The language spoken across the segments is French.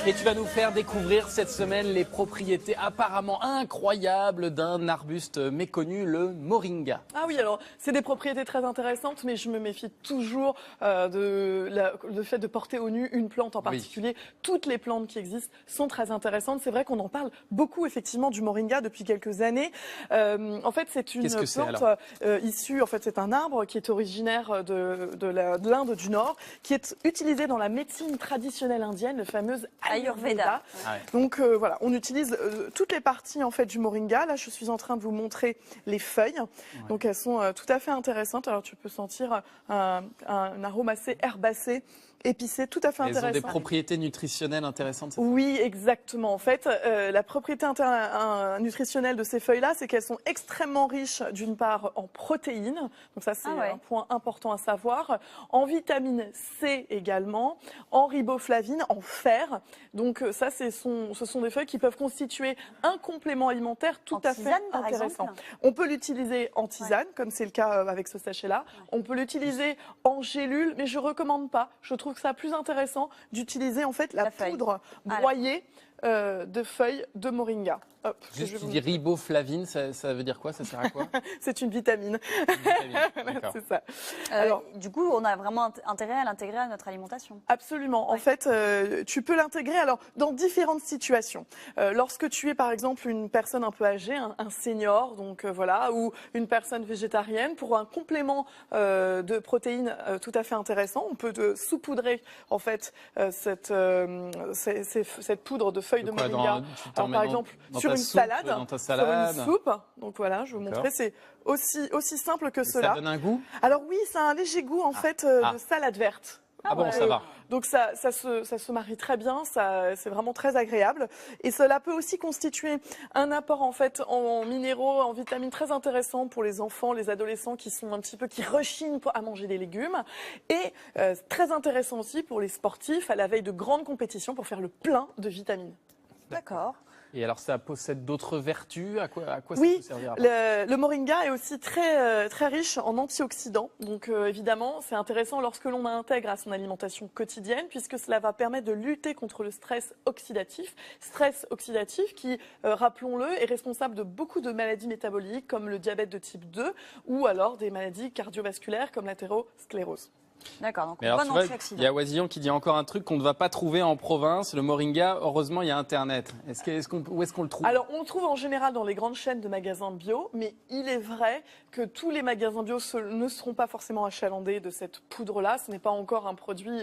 Et tu vas nous faire découvrir cette semaine les propriétés apparemment incroyables d'un arbuste méconnu, le moringa. Ah oui, alors c'est des propriétés très intéressantes, mais je me méfie toujours le fait de porter au nu une plante en particulier. Oui. Toutes les plantes qui existent sont très intéressantes. C'est vrai qu'on en parle beaucoup effectivement du moringa depuis quelques années. En fait, c'est une plante issue, en fait, c'est un arbre qui est originaire de l'Inde du Nord, qui est utilisé dans la médecine traditionnelle indienne, le fameuse Ayurveda. Ah ouais. Donc voilà, on utilise toutes les parties en fait du moringa. Là, je suis en train de vous montrer les feuilles. Ouais. Donc elles sont tout à fait intéressantes. Alors tu peux sentir un arôme assez herbacé, épicé, tout à fait intéressant. Elles ont des propriétés nutritionnelles intéressantes. Oui, exactement. En fait, la propriété nutritionnelle de ces feuilles-là, c'est qu'elles sont extrêmement riches, d'une part, en protéines. Donc ça, c'est un point important à savoir. En vitamine C également, en riboflavine, en fer. Donc ça, ce sont des feuilles qui peuvent constituer un complément alimentaire tout à fait intéressant. On peut l'utiliser en tisane, comme c'est le cas avec ce sachet-là. On peut l'utiliser en gélule, mais je recommande pas. Je trouve que c'est plus intéressant d'utiliser en fait la poudre broyée de feuilles de moringa. Hop, juste, tu dis riboflavine, ça veut dire quoi? Ça sert à quoi? C'est une vitamine. C'est ça. Alors, du coup, on a vraiment intérêt à l'intégrer à notre alimentation. Absolument. En fait, tu peux l'intégrer dans différentes situations. Lorsque tu es, par exemple, une personne un peu âgée, un senior, donc voilà, ou une personne végétarienne, pour un complément de protéines tout à fait intéressant, on peut saupoudrer en fait cette poudre de feuilles de moringa. Par exemple, sur une salade, sur une soupe. Donc voilà, je vais vous montrer. C'est aussi simple que cela. Ça donne un goût? Alors oui, ça a un léger goût en fait de salade verte. Ah bon, ça va. Donc ça se marie très bien, c'est vraiment très agréable. Et cela peut aussi constituer un apport en fait en minéraux, en vitamines très intéressant pour les enfants, les adolescents qui sont un petit peu, qui rechignent à manger des légumes. Et très intéressant aussi pour les sportifs à la veille de grandes compétitions pour faire le plein de vitamines. D'accord. Et alors, ça possède d'autres vertus? À quoi ça peut servir? Le moringa est aussi très riche en antioxydants. Donc, évidemment, c'est intéressant lorsque l'on l'intègre à son alimentation quotidienne, puisque cela va permettre de lutter contre le stress oxydatif. Stress oxydatif qui, rappelons-le, est responsable de beaucoup de maladies métaboliques, comme le diabète de type 2, ou alors des maladies cardiovasculaires, comme l'athérosclérose. D'accord, donc bon antioxydant. Il y a Oisillon qui dit encore un truc qu'on ne va pas trouver en province, le moringa. Heureusement, il y a Internet. Où est-ce qu'on le trouve? Alors, on le trouve en général dans les grandes chaînes de magasins bio, mais il est vrai que tous les magasins bio ne seront pas forcément achalandés de cette poudre-là. Ce n'est pas encore un produit,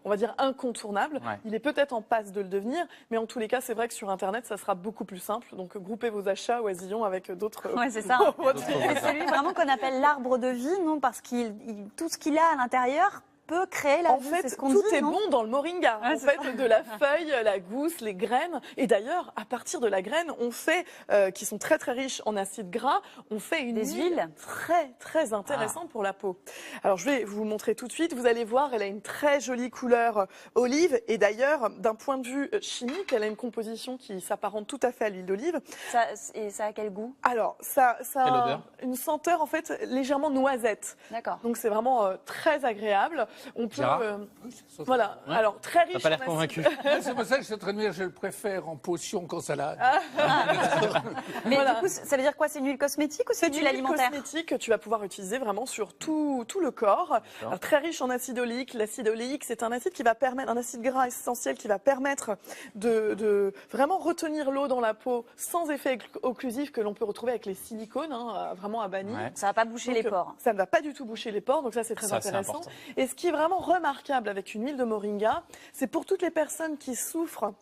on va dire, incontournable. Ouais. Il est peut-être en passe de le devenir, mais en tous les cas, c'est vrai que sur Internet, ça sera beaucoup plus simple. Donc, groupez vos achats, Oisillon, avec d'autres. Oui, c'est ça. C'est celui vraiment qu'on appelle l'arbre de vie, non? Parce que tout ce qu'il a à l'intérieur peut créer la vie, c'est ce qu'on dit, tout est bon dans le moringa. En fait, de la feuille, la gousse, les graines. Et d'ailleurs, à partir de la graine, on fait, qui sont très très riches en acides gras, on fait une huile très intéressante pour la peau. Alors, je vais vous montrer tout de suite. Vous allez voir, elle a une très jolie couleur olive. Et d'ailleurs, d'un point de vue chimique, elle a une composition qui s'apparente tout à fait à l'huile d'olive. Et ça a quel goût? Alors, ça a une senteur en fait légèrement noisette. D'accord. Donc, c'est vraiment très agréable. On peut, voilà. Ouais. Alors très riche. T'as pas l'air convaincu. C'est pour ça que je suis en train de dire, je le préfère en potion qu'en salade. Mais du coup, ça veut dire quoi? C'est une huile cosmétique ou c'est une huile alimentaire? C'est une huile cosmétique que tu vas pouvoir utiliser vraiment sur tout le corps. Alors, très riche en acide oléique. L'acide oléique, c'est un acide qui va permettre, un acide gras essentiel qui va permettre de vraiment retenir l'eau dans la peau sans effet occlusif que l'on peut retrouver avec les silicones, vraiment à bannir. Ouais. Ça va pas boucher les pores. Ça ne va pas du tout boucher les pores, donc ça c'est très intéressant. Et ce qui est vraiment remarquable avec une huile de moringa, c'est pour toutes les personnes qui souffrent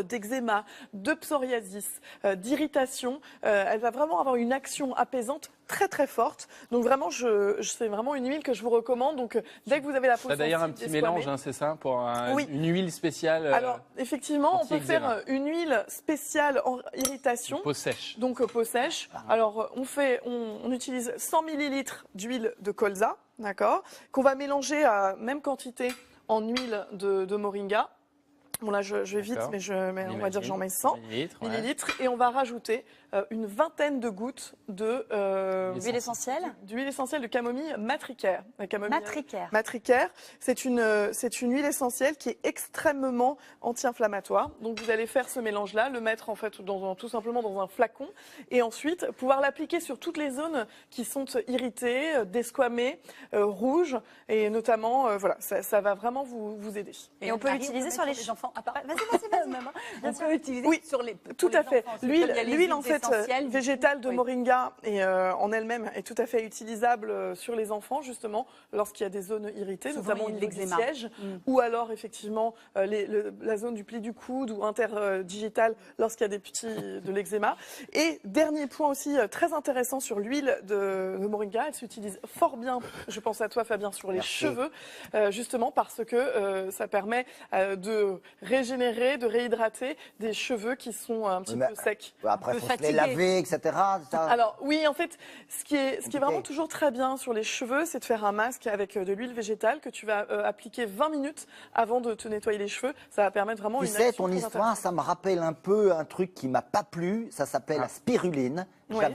d'eczéma, de psoriasis, d'irritation. Elle va vraiment avoir une action apaisante très très forte. Donc vraiment, c'est vraiment une huile que je vous recommande. Donc dès que vous avez la peau sensible, d'ailleurs un petit mélange, c'est ça, pour une huile spéciale. Alors effectivement, on peut faire une huile spéciale en irritation. Peau sèche. Donc peau sèche. Alors on utilise 100 ml d'huile de colza, d'accord, qu'on va mélanger à même quantité en huile de moringa. Bon là je vais vite, mais on va dire que j'en mets 100 millilitres et on va rajouter une vingtaine de gouttes d'huile essentielle. D'huile essentielle de camomille matricaire. Matricaire. C'est une huile essentielle qui est extrêmement anti-inflammatoire. Donc vous allez faire ce mélange-là, le mettre en fait tout simplement dans un flacon, et ensuite pouvoir l'appliquer sur toutes les zones qui sont irritées, desquamées, rouges, et notamment voilà, ça va vraiment vous aider. Et on peut l'utiliser sur les enfants. Vas-y, maman. On peut l'utiliser sur les tout à fait. L'huile en fait essentielles végétale de moringa et en elle-même est tout à fait utilisable sur les enfants, justement lorsqu'il y a des zones irritées, notamment au niveau du siège, ou alors effectivement la zone du pli du coude ou interdigital lorsqu'il y a des petits de l'eczéma. Et dernier point aussi très intéressant sur l'huile de moringa, elle s'utilise fort bien, je pense à toi Fabien, sur les cheveux, justement parce que ça permet de régénérer, de réhydrater des cheveux qui sont un petit peu secs. Après, il faut se les laver, etc. Alors oui, en fait, ce qui est vraiment toujours très bien sur les cheveux, c'est de faire un masque avec de l'huile végétale que tu vas appliquer 20 minutes avant de te nettoyer les cheveux. Ça va permettre vraiment tu une sais, action ton très histoire, ça me rappelle un peu un truc qui m'a pas plu. Ça s'appelle la spiruline.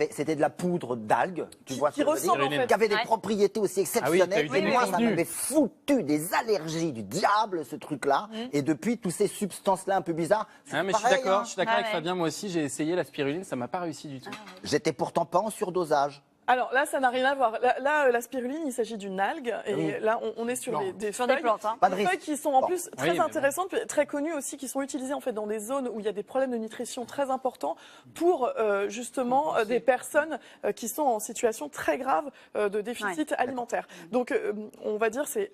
C'était de la poudre d'algues, tu vois, qui ressemble en fait. qui avait des propriétés aussi exceptionnelles. Et moi, ça m'avait foutu des allergies du diable, ce truc-là. Et depuis, toutes ces substances-là un peu bizarres. Mais je suis d'accord avec Fabien. Moi aussi, j'ai essayé la spiruline, ça m'a pas réussi du tout. J'étais pourtant pas en surdosage. Alors là, ça n'a rien à voir. Là, la spiruline, il s'agit d'une algue. Et là, on est sur des feuilles, plantes. des feuilles qui sont en plus très intéressantes, très connues aussi, qui sont utilisées en fait dans des zones où il y a des problèmes de nutrition très importants pour justement des personnes qui sont en situation très grave de déficit alimentaire. Donc, on va dire c'est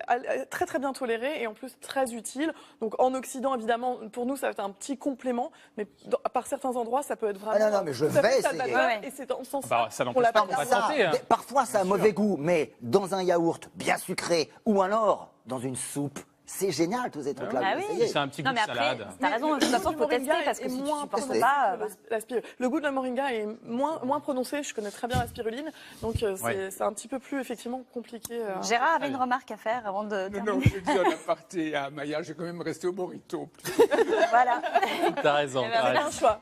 très très bien toléré et en plus très utile. Donc, en Occident, évidemment, pour nous, ça va être un petit complément, mais par certains endroits, ça peut être vraiment. Non, mais je vais essayer. Et c'est dans ce sens ça n'empêche pas qu'on va tenter. Parfois, ça a un mauvais goût, mais dans un yaourt bien sucré ou alors dans une soupe, c'est génial tous ces trucs-là. C'est un petit goût de salade. T'as raison, de toute façon, il faut tester parce que si tu supportes pas. Le goût de la moringa est moins prononcé. Je connais très bien la spiruline, donc c'est un petit peu plus effectivement compliqué. Gérard avait une remarque à faire avant de terminer. Non, je dis en aparté à Maya, j'ai quand même resté au Morito. Voilà. T'as raison. C'est un choix.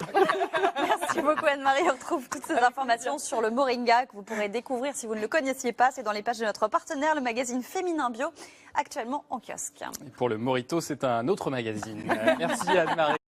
Merci beaucoup Anne-Marie. On retrouve toutes ces informations sur le moringa que vous pourrez découvrir si vous ne le connaissiez pas. C'est dans les pages de notre partenaire, le magazine Féminin Bio, actuellement en kiosque. Et pour le Morito, c'est un autre magazine. Merci Anne-Marie.